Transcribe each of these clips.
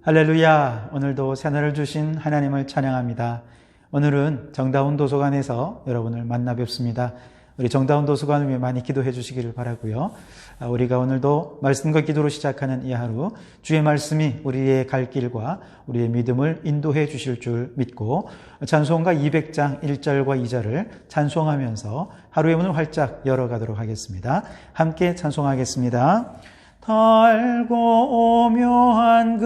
할렐루야! 오늘도 새날을 주신 하나님을 찬양합니다. 오늘은 정다운 도서관에서 여러분을 만나 뵙습니다. 우리 정다운 도서관을 위해 많이 기도해 주시기를 바라고요. 우리가 오늘도 말씀과 기도로 시작하는 이 하루, 주의 말씀이 우리의 갈 길과 우리의 믿음을 인도해 주실 줄 믿고 찬송가 200장 1절과 2절을 찬송하면서 하루의 문을 활짝 열어가도록 하겠습니다. 함께 찬송하겠습니다. 달고 오묘한 그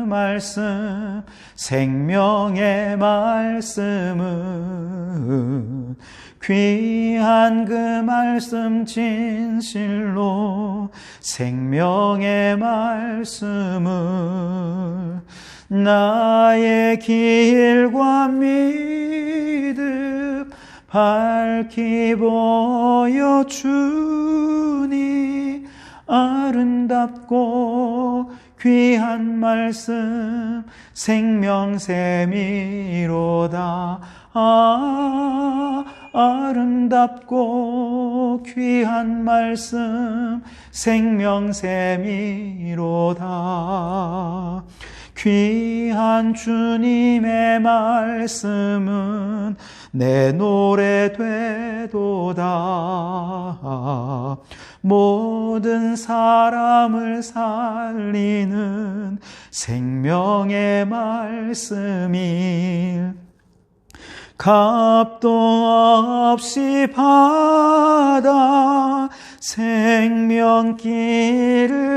말씀, 생명의 말씀은 귀한 그 말씀 진실로 생명의 말씀을 나의 길과 믿음 밝히 보여주니 아름답고 귀한 말씀 생명샘이로다. 아름답고 귀한 말씀 생명샘이로다. 귀한 주님의 말씀은 내 노래 되도다. 모든 사람을 살리는 생명의 말씀이 값도 없이 받아 생명길을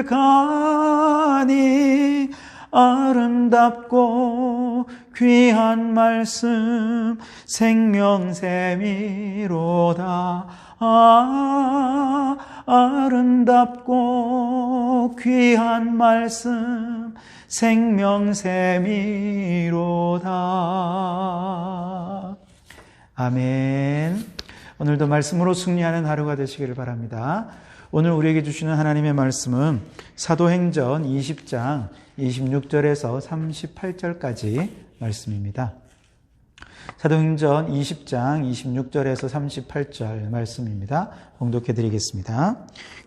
가니 아름답고 귀한 말씀 생명샘이로다. 아름답고 귀한 말씀 생명샘이로다. 아멘. 오늘도 말씀으로 승리하는 하루가 되시기를 바랍니다. 오늘 우리에게 주시는 하나님의 말씀은 사도행전 20장 26절에서 38절까지 말씀입니다. 사도행전 20장 26절에서 38절 말씀입니다. 봉독해 드리겠습니다.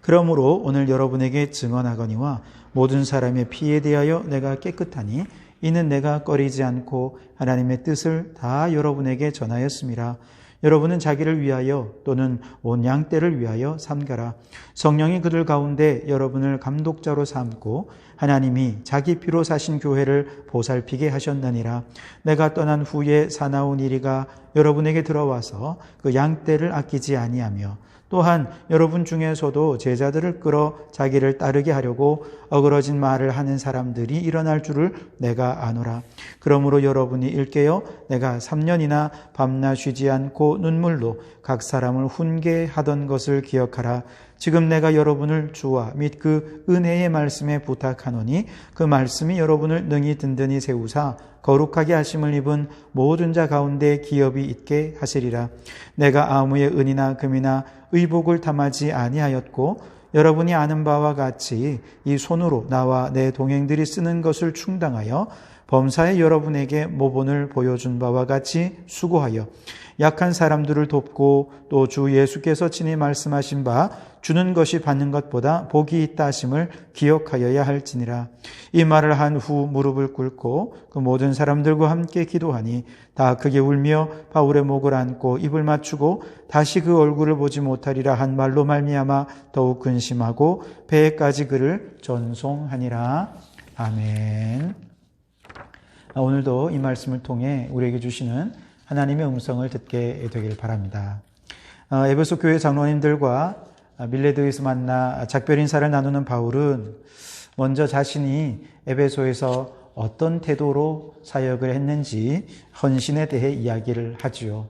그러므로 오늘 여러분에게 증언하거니와 모든 사람의 피에 대하여 내가 깨끗하니 이는 내가 꺼리지 않고 하나님의 뜻을 다 여러분에게 전하였음이라. 여러분은 자기를 위하여 또는 온 양떼를 위하여 삼가라. 성령이 그들 가운데 여러분을 감독자로 삼고 하나님이 자기 피로 사신 교회를 보살피게 하셨느니라. 내가 떠난 후에 사나운 이리가 여러분에게 들어와서 그 양떼를 아끼지 아니하며 또한 여러분 중에서도 제자들을 끌어 자기를 따르게 하려고 어그러진 말을 하는 사람들이 일어날 줄을 내가 아노라. 그러므로 여러분이 일깨어 내가 3년이나 밤낮 쉬지 않고 눈물로 각 사람을 훈계하던 것을 기억하라. 지금 내가 여러분을 주와 및 그 은혜의 말씀에 부탁하노니 그 말씀이 여러분을 능히 든든히 세우사 거룩하게 하심을 입은 모든 자 가운데 기업이 있게 하시리라. 내가 아무의 은이나 금이나 의복을 탐하지 아니하였고 여러분이 아는 바와 같이 이 손으로 나와 내 동행들이 쓰는 것을 충당하여 범사에 여러분에게 모본을 보여준 바와 같이 수고하여 약한 사람들을 돕고 또 주 예수께서 친히 말씀하신 바 주는 것이 받는 것보다 복이 있다 하심을 기억하여야 할지니라. 이 말을 한 후 무릎을 꿇고 그 모든 사람들과 함께 기도하니 다 크게 울며 바울의 목을 안고 입을 맞추고 다시 그 얼굴을 보지 못하리라 한 말로 말미암아 더욱 근심하고 배에까지 그를 전송하니라. 아멘. 오늘도 이 말씀을 통해 우리에게 주시는 하나님의 음성을 듣게 되길 바랍니다. 에베소 교회 장로님들과 밀레드에서 만나 작별 인사를 나누는 바울은 먼저 자신이 에베소에서 어떤 태도로 사역을 했는지 헌신에 대해 이야기를 하지요.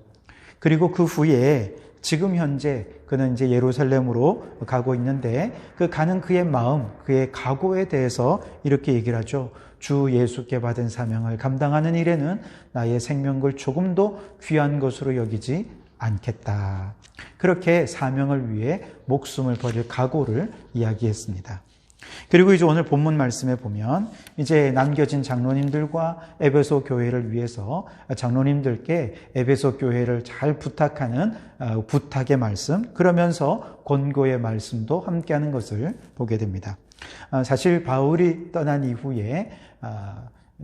그리고 그 후에 지금 현재 그는 이제 예루살렘으로 가고 있는데 그 가는 그의 마음, 그의 각오에 대해서 이렇게 얘기를 하죠. 주 예수께 받은 사명을 감당하는 일에는 나의 생명을 조금도 귀한 것으로 여기지 않겠다. 그렇게 사명을 위해 목숨을 버릴 각오를 이야기했습니다. 그리고 이제 오늘 본문 말씀에 보면 이제 남겨진 장로님들과 에베소 교회를 위해서 장로님들께 에베소 교회를 잘 부탁하는 부탁의 말씀, 그러면서 권고의 말씀도 함께하는 것을 보게 됩니다. 사실 바울이 떠난 이후에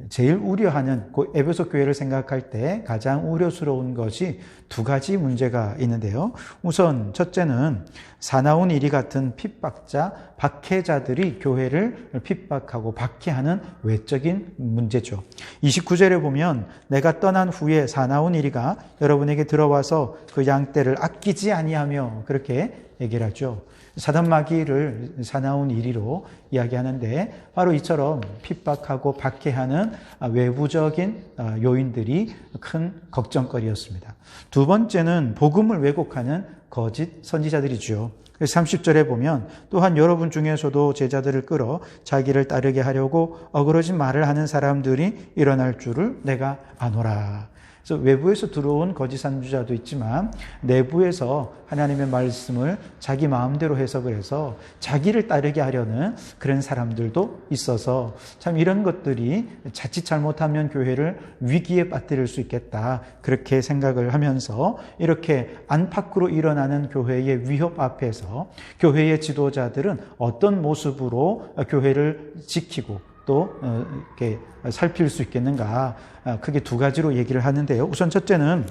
제일 우려하는 에베소 교회를 생각할 때 가장 우려스러운 것이 두 가지 문제가 있는데요. 우선 첫째는 사나운 이리 같은 핍박자, 박해자들이 교회를 핍박하고 박해하는 외적인 문제죠. 29절에 보면 내가 떠난 후에 사나운 이리가 여러분에게 들어와서 그 양떼를 아끼지 아니하며 그렇게 얘기를 하죠. 사단 마귀를 사나운 이리로 이야기하는데 바로 이처럼 핍박하고 박해하는 외부적인 요인들이 큰 걱정거리였습니다. 두 번째는 복음을 왜곡하는 거짓 선지자들이죠. 30절에 보면 또한 여러분 중에서도 제자들을 끌어 자기를 따르게 하려고 어그러진 말을 하는 사람들이 일어날 줄을 내가 아노라. 그래서 외부에서 들어온 거짓 선지자도 있지만 내부에서 하나님의 말씀을 자기 마음대로 해석을 해서 자기를 따르게 하려는 그런 사람들도 있어서 참 이런 것들이 자칫 잘못하면 교회를 위기에 빠뜨릴 수 있겠다 그렇게 생각을 하면서 이렇게 안팎으로 일어나는 교회의 위협 앞에서 교회의 지도자들은 어떤 모습으로 교회를 지키고 또 이렇게 살필 수 있겠는가 크게 두 가지로 얘기를 하는데요. 우선 첫째는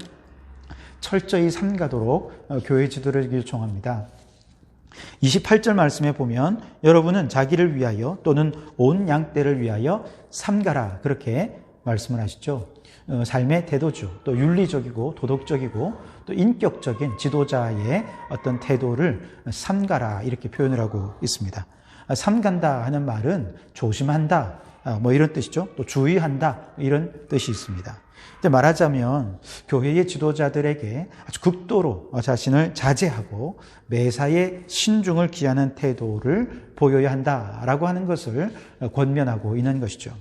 철저히 삼가도록 교회 지도를 요청합니다. 28절 말씀에 보면 여러분은 자기를 위하여 또는 온 양떼를 위하여 삼가라 그렇게 말씀을 하시죠. 삶의 태도죠. 또 윤리적이고 도덕적이고 또 인격적인 지도자의 어떤 태도를 삼가라 이렇게 표현을 하고 있습니다. 삼간다 하는 말은 조심한다 뭐 이런 뜻이죠. 또 주의한다 이런 뜻이 있습니다. 근데 말하자면 교회의 지도자들에게 아주 극도로 자신을 자제하고 매사에 신중을 기하는 태도를 보여야 한다라고 하는 것을 권면하고 있는 것이죠.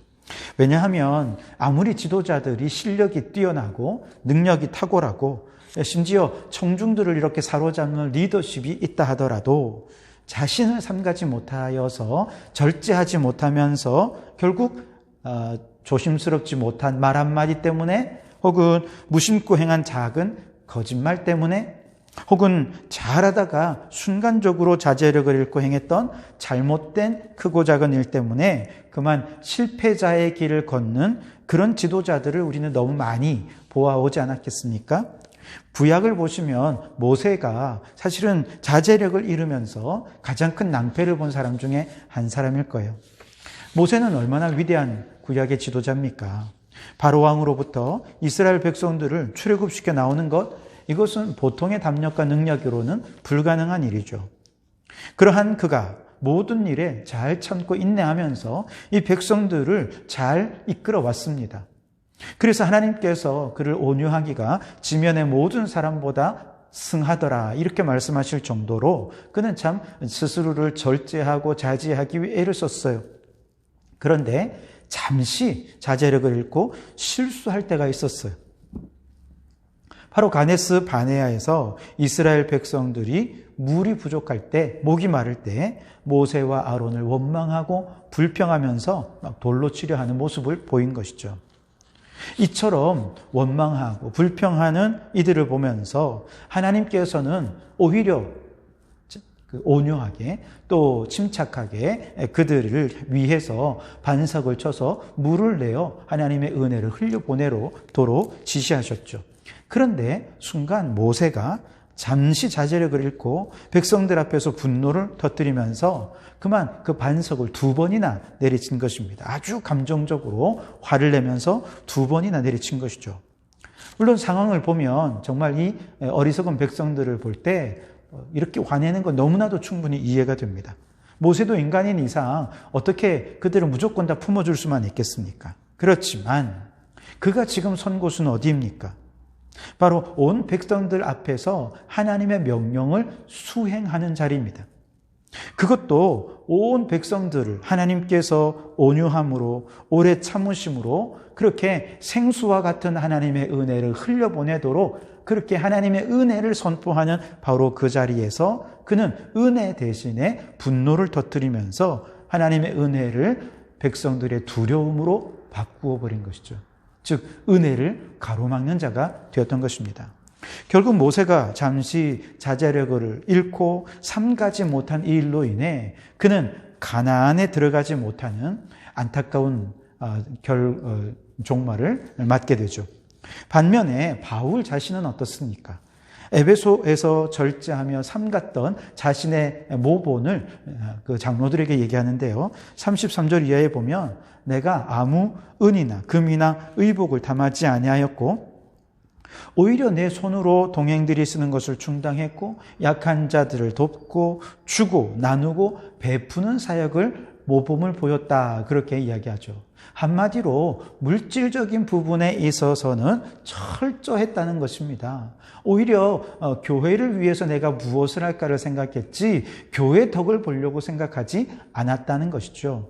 왜냐하면 아무리 지도자들이 실력이 뛰어나고 능력이 탁월하고 심지어 청중들을 이렇게 사로잡는 리더십이 있다 하더라도 자신을 삼가지 못하여서 절제하지 못하면서 결국 조심스럽지 못한 말 한마디 때문에 혹은 무심코 행한 작은 거짓말 때문에 혹은 잘하다가 순간적으로 자제력을 잃고 행했던 잘못된 크고 작은 일 때문에 그만 실패자의 길을 걷는 그런 지도자들을 우리는 너무 많이 보아오지 않았겠습니까? 구약을 보시면 모세가 사실은 자제력을 잃으면서 가장 큰 낭패를 본 사람 중에 한 사람일 거예요. 모세는 얼마나 위대한 구약의 지도자입니까? 바로 왕으로부터 이스라엘 백성들을 출애굽시켜 나오는 것, 이것은 보통의 담력과 능력으로는 불가능한 일이죠. 그러한 그가 모든 일에 잘 참고 인내하면서 이 백성들을 잘 이끌어 왔습니다. 그래서 하나님께서 그를 온유하기가 지면의 모든 사람보다 승하더라 이렇게 말씀하실 정도로 그는 참 스스로를 절제하고 자제하기 위해 애를 썼어요. 그런데 잠시 자제력을 잃고 실수할 때가 있었어요. 바로 가데스 바네아에서 이스라엘 백성들이 물이 부족할 때, 목이 마를 때 모세와 아론을 원망하고 불평하면서 막 돌로 치려 하는 모습을 보인 것이죠. 이처럼 원망하고 불평하는 이들을 보면서 하나님께서는 오히려 온유하게 또 침착하게 그들을 위해서 반석을 쳐서 물을 내어 하나님의 은혜를 흘려보내도록 지시하셨죠. 그런데 순간 모세가 잠시 자제력을 잃고 백성들 앞에서 분노를 터뜨리면서 그만 그 반석을 2번이나 내리친 것입니다. 아주 감정적으로 화를 내면서 2번이나 내리친 것이죠. 물론 상황을 보면 정말 이 어리석은 백성들을 볼 때 이렇게 화내는 건 너무나도 충분히 이해가 됩니다. 모세도 인간인 이상 어떻게 그들을 무조건 다 품어줄 수만 있겠습니까? 그렇지만 그가 지금 선 곳은 어디입니까? 바로 온 백성들 앞에서 하나님의 명령을 수행하는 자리입니다. 그것도 온 백성들을 하나님께서 온유함으로 오래 참으심으로 그렇게 생수와 같은 하나님의 은혜를 흘려보내도록 그렇게 하나님의 은혜를 선포하는 바로 그 자리에서 그는 은혜 대신에 분노를 터뜨리면서 하나님의 은혜를 백성들의 두려움으로 바꾸어 버린 것이죠. 즉 은혜를 가로막는 자가 되었던 것입니다. 결국 모세가 잠시 자제력을 잃고 삼가지 못한 이 일로 인해 그는 가나안에 들어가지 못하는 안타까운 종말을 맞게 되죠. 반면에 바울 자신은 어떻습니까? 에베소에서 절제하며 삼갔던 자신의 모본을 그 장로들에게 얘기하는데요. 33절 이하에 보면 내가 아무 은이나 금이나 의복을 담지 아니하였고 오히려 내 손으로 동행들이 쓰는 것을 충당했고 약한 자들을 돕고 주고 나누고 베푸는 사역을 모범을 보였다. 그렇게 이야기하죠. 한마디로 물질적인 부분에 있어서는 철저했다는 것입니다. 오히려 교회를 위해서 내가 무엇을 할까를 생각했지 교회 덕을 보려고 생각하지 않았다는 것이죠.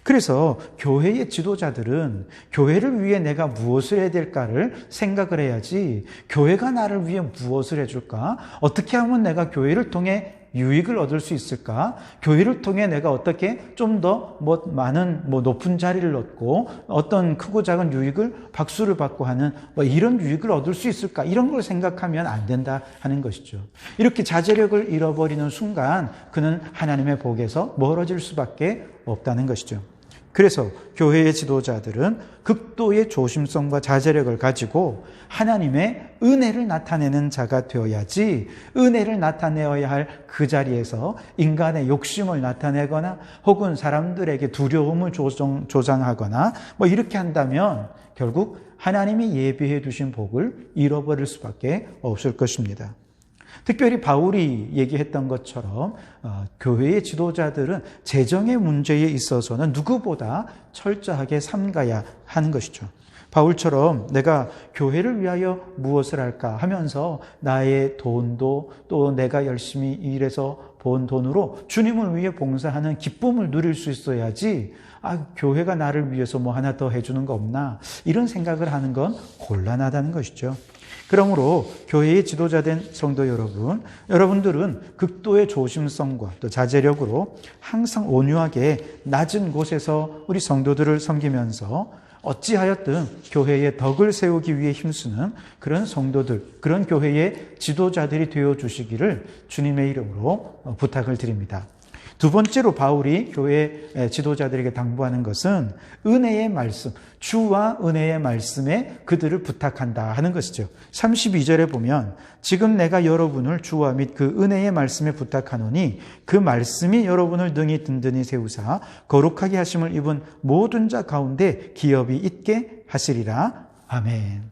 그래서 교회의 지도자들은 교회를 위해 내가 무엇을 해야 될까를 생각을 해야지 교회가 나를 위해 무엇을 해줄까? 어떻게 하면 내가 교회를 통해 유익을 얻을 수 있을까? 교회를 통해 내가 어떻게 좀 더 많은 높은 자리를 얻고 어떤 크고 작은 유익을 박수를 받고 하는 이런 유익을 얻을 수 있을까? 이런 걸 생각하면 안 된다 하는 것이죠. 이렇게 자제력을 잃어버리는 순간 그는 하나님의 복에서 멀어질 수밖에 없다는 것이죠. 그래서 교회의 지도자들은 극도의 조심성과 자제력을 가지고 하나님의 은혜를 나타내는 자가 되어야지 은혜를 나타내어야 할 그 자리에서 인간의 욕심을 나타내거나 혹은 사람들에게 두려움을 조장하거나 이렇게 한다면 결국 하나님이 예비해 두신 복을 잃어버릴 수밖에 없을 것입니다. 특별히 바울이 얘기했던 것처럼 교회의 지도자들은 재정의 문제에 있어서는 누구보다 철저하게 삼가야 하는 것이죠. 바울처럼 내가 교회를 위하여 무엇을 할까 하면서 나의 돈도 또 내가 열심히 일해서 번 돈으로 주님을 위해 봉사하는 기쁨을 누릴 수 있어야지 교회가 나를 위해서 하나 더 해주는 거 없나 이런 생각을 하는 건 곤란하다는 것이죠. 그러므로 교회의 지도자된 성도 여러분들은 극도의 조심성과 또 자제력으로 항상 온유하게 낮은 곳에서 우리 성도들을 섬기면서 어찌하였든 교회의 덕을 세우기 위해 힘쓰는 그런 성도들, 그런 교회의 지도자들이 되어주시기를 주님의 이름으로 부탁을 드립니다. 두 번째로 바울이 교회 지도자들에게 당부하는 것은 은혜의 말씀, 주와 은혜의 말씀에 그들을 부탁한다 하는 것이죠. 32절에 보면 지금 내가 여러분을 주와 및 그 은혜의 말씀에 부탁하노니 그 말씀이 여러분을 능히 든든히 세우사 거룩하게 하심을 입은 모든 자 가운데 기업이 있게 하시리라. 아멘.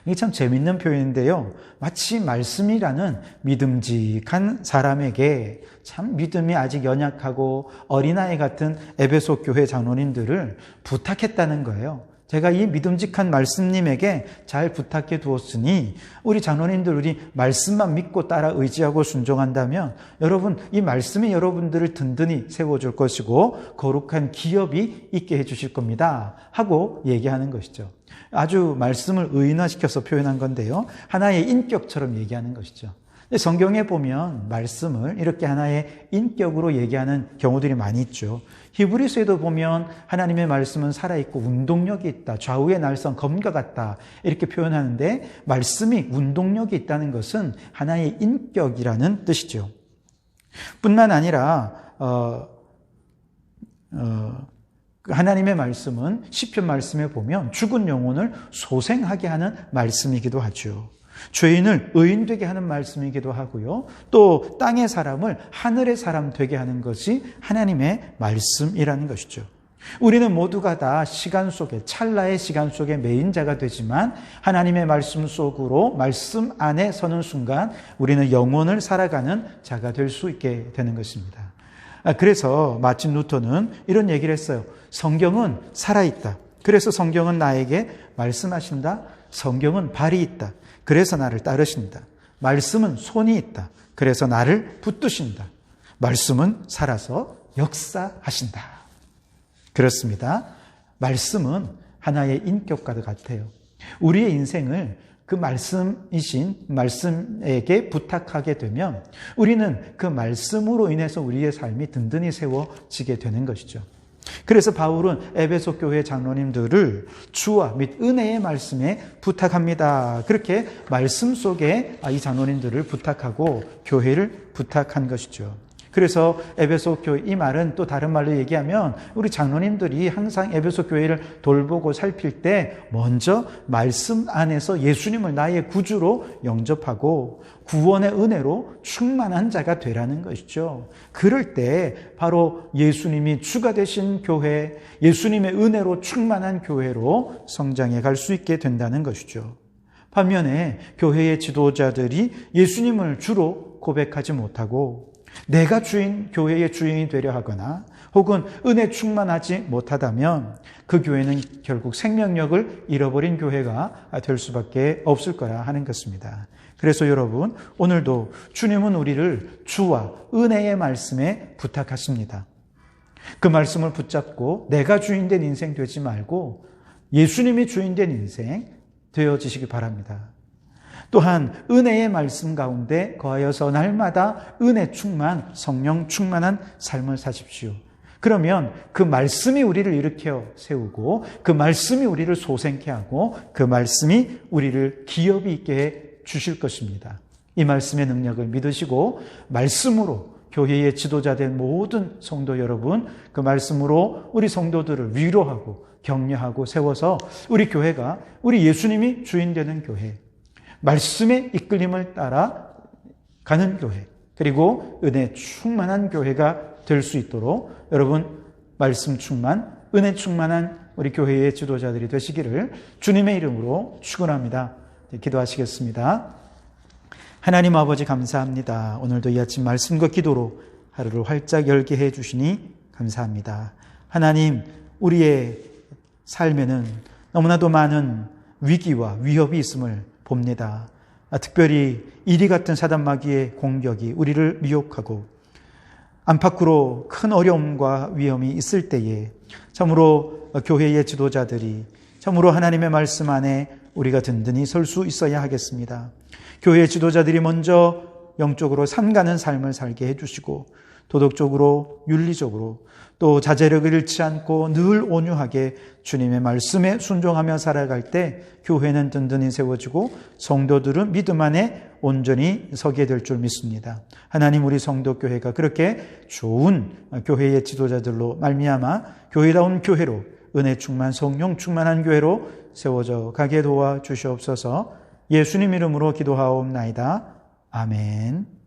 이게 참 재밌는 표현인데요. 마치 말씀이라는 믿음직한 사람에게 참 믿음이 아직 연약하고 어린아이 같은 에베소 교회 장로님들을 부탁했다는 거예요. 제가 이 믿음직한 말씀님에게 잘 부탁해 두었으니 우리 장로님들이 말씀만 믿고 따라 의지하고 순종한다면 여러분 이 말씀이 여러분들을 든든히 세워줄 것이고 거룩한 기업이 있게 해주실 겁니다 하고 얘기하는 것이죠. 아주 말씀을 의인화시켜서 표현한 건데요. 하나의 인격처럼 얘기하는 것이죠. 성경에 보면 말씀을 이렇게 하나의 인격으로 얘기하는 경우들이 많이 있죠. 히브리서에도 보면 하나님의 말씀은 살아있고 운동력이 있다. 좌우의 날선 검과 같다. 이렇게 표현하는데 말씀이 운동력이 있다는 것은 하나의 인격이라는 뜻이죠. 뿐만 아니라 하나님의 말씀은 시편 말씀에 보면 죽은 영혼을 소생하게 하는 말씀이기도 하죠. 죄인을 의인되게 하는 말씀이기도 하고요. 또 땅의 사람을 하늘의 사람 되게 하는 것이 하나님의 말씀이라는 것이죠. 우리는 모두가 다 시간 속에 찰나의 시간 속에 매인자가 되지만 하나님의 말씀 속으로 말씀 안에 서는 순간 우리는 영혼을 살아가는 자가 될 수 있게 되는 것입니다. 그래서 마틴 루터는 이런 얘기를 했어요. 성경은 살아있다. 그래서 성경은 나에게 말씀하신다. 성경은 발이 있다. 그래서 나를 따르신다. 말씀은 손이 있다. 그래서 나를 붙드신다. 말씀은 살아서 역사하신다. 그렇습니다. 말씀은 하나의 인격과 같아요. 우리의 인생을 그 말씀이신 말씀에게 부탁하게 되면 우리는 그 말씀으로 인해서 우리의 삶이 든든히 세워지게 되는 것이죠. 그래서 바울은 에베소 교회 장로님들을 주와 및 은혜의 말씀에 부탁합니다. 그렇게 말씀 속에 이 장로님들을 부탁하고 교회를 부탁한 것이죠. 그래서 에베소 교회, 이 말은 또 다른 말로 얘기하면 우리 장로님들이 항상 에베소 교회를 돌보고 살필 때 먼저 말씀 안에서 예수님을 나의 구주로 영접하고 구원의 은혜로 충만한 자가 되라는 것이죠. 그럴 때 바로 예수님이 주가 되신 교회, 예수님의 은혜로 충만한 교회로 성장해 갈 수 있게 된다는 것이죠. 반면에 교회의 지도자들이 예수님을 주로 고백하지 못하고 내가 교회의 주인이 되려 하거나 혹은 은혜 충만하지 못하다면 그 교회는 결국 생명력을 잃어버린 교회가 될 수밖에 없을 거라 하는 것입니다. 그래서 여러분, 오늘도 주님은 우리를 주와 은혜의 말씀에 부탁하십니다. 그 말씀을 붙잡고 내가 주인된 인생 되지 말고 예수님이 주인된 인생 되어지시기 바랍니다. 또한 은혜의 말씀 가운데 거하여서 날마다 은혜 충만, 성령 충만한 삶을 사십시오. 그러면 그 말씀이 우리를 일으켜 세우고 그 말씀이 우리를 소생케 하고 그 말씀이 우리를 기업이 있게 해 주실 것입니다. 이 말씀의 능력을 믿으시고 말씀으로 교회의 지도자 된 모든 성도 여러분, 그 말씀으로 우리 성도들을 위로하고 격려하고 세워서 우리 교회가 우리 예수님이 주인 되는 교회, 말씀의 이끌림을 따라 가는 교회, 그리고 은혜 충만한 교회가 될 수 있도록 여러분 말씀 충만, 은혜 충만한 우리 교회의 지도자들이 되시기를 주님의 이름으로 축원합니다. 기도하시겠습니다. 하나님 아버지 감사합니다. 오늘도 이 아침 말씀과 기도로 하루를 활짝 열게 해 주시니 감사합니다. 하나님, 우리의 삶에는 너무나도 많은 위기와 위협이 있음을 봅니다. 특별히 이리 같은 사단 마귀의 공격이 우리를 미혹하고 안팎으로 큰 어려움과 위험이 있을 때에 참으로 교회의 지도자들이 참으로 하나님의 말씀 안에 우리가 든든히 설 수 있어야 하겠습니다. 교회의 지도자들이 먼저 영적으로 삼가는 삶을 살게 해주시고 도덕적으로 윤리적으로 또 자제력을 잃지 않고 늘 온유하게 주님의 말씀에 순종하며 살아갈 때 교회는 든든히 세워지고 성도들은 믿음 안에 온전히 서게 될 줄 믿습니다. 하나님, 우리 성도교회가 그렇게 좋은 교회의 지도자들로 말미암아 교회다운 교회로 은혜 충만 성령 충만한 교회로 세워져 가게 도와주시옵소서. 예수님 이름으로 기도하옵나이다. 아멘.